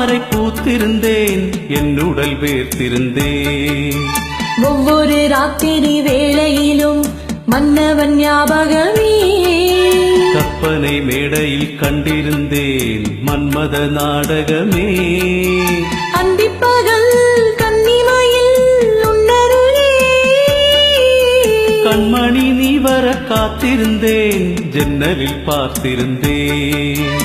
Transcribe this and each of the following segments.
தாமரை பூத்திருந்தேன், என் உடல் வேர்த்திருந்தேன். ஒவ்வொரு ராத்திரி வேளையிலும் மன்னவன் ஞாபகமே. கற்பனை மேடையில் கண்டிருந்தேன் மன்மத நாடகமே. அந்திப்பகல் கன்னிமையில் உன்னருளே. கண்மணி நீ வர காத்திருந்தேன், ஜன்னலில் பார்த்திருந்தேன்.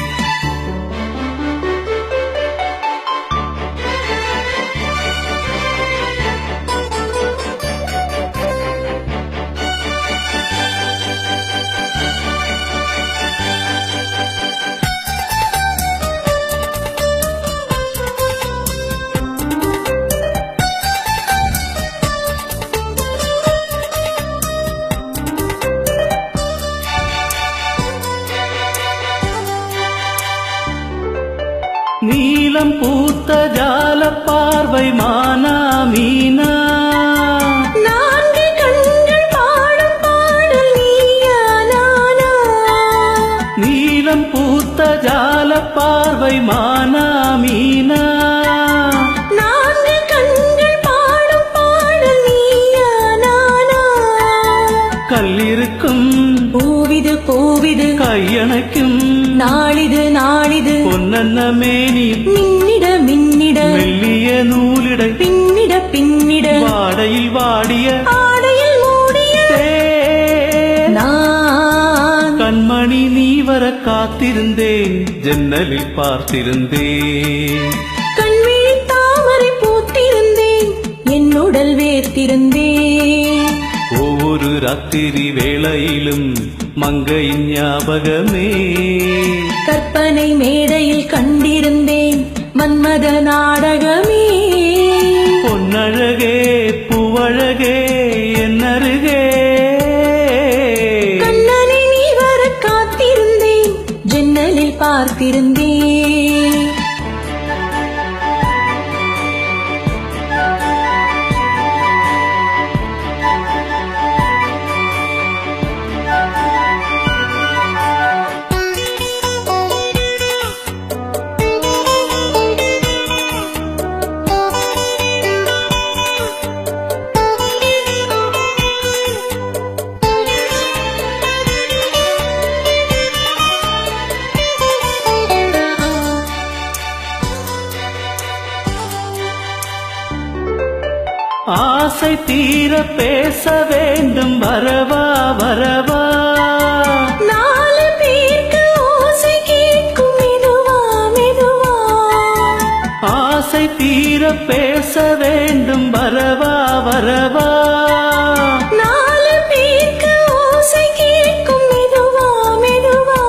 நீலம் பூத்த ஜால பார்வை மானா மீனா. நான்கு கண்கள் பாடும் பாடல் நீயா நானா. நீலம் பூத்த ஜால பார்வை மானா மீனா. நான்கு கண்கள் பாடும் பாடல் நீயா நானா. கல்லிருக்கும் பூவிது பூவிது கையணைக்கும் நாளிது நாளிது. பொன்னன்ன மேனி மின்னிட மின்னிட மெல்லிய நூலிடை பின்னிட பின்னிட. வாடையில் வாடிய ஆடையில் மூடிய நான். கண்மணி நீ வர காத்திருந்தேன், ஜன்னலில் பார்த்திருந்தேன். கண்விழி தாமரை பூத்திருந்தேன், என் உடல் வேர்த்திருந்தேன். ஒவ்வொரு ராத்திரி வேளையிலும் மங்கையின் ஞாபகமே. கற்பனை மேடையில் கண்டிருந்தேன் மன்மத நாடகமே. பொன்னழகே பூவழகே என்னருகே. கண்ணனை நீ வர காத்திருந்தேன், ஜன்னலில் பார்த்திருந்தேன். ஆசை தீர பேச வேண்டும், வரவா வரவா. நாலு பேருக்கு ஓசை கேட்கும் மெதுவா மெதுவா. ஆசை தீர பேச வேண்டும், வரவா வரவா. நாலு பேருக்கு ஓசை கேட்கும் மெதுவா மெதுவா.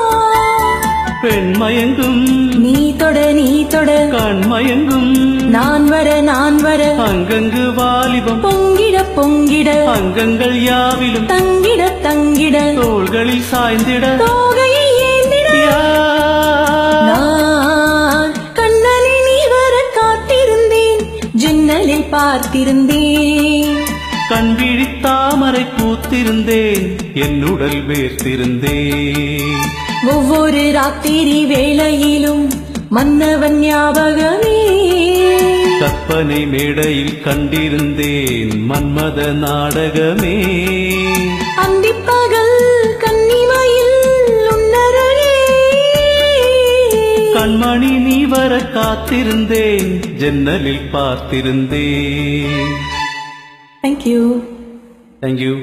பெண்மயங்கும் நீ தொட நீ தொட கண்மயங்கும் நான் வர நான் வர. அங்கங்கு வாலிபம் பொங்கிட பொங்கிட அங்கங்கள் யாவிலும் தங்கிட தங்கிட. தோள்களில் சாய்ந்திட தோகையை ஏந்திட நான். கண்ணனை நீ வர காத்திருந்தேன், ஜன்னலில் பார்த்திருந்தேன். கண்விழி தாமரை பூத்திருந்தேன், என் உடல் வேர்த்திருந்தேன். ஒவ்வொரு ராத்திரி வேளையிலும் மன்னவன் ஞாபகமே. கற்பனை மேடையில் கண்டிருந்தேன் மன்மத நாடகமே. அந்திப்பகல் கன்னிமையில் உன்னருளே. கண்மணி நீ வர காத்திருந்தேன், ஜன்னலில் பார்த்திருந்தேன். Thank you. Thank you.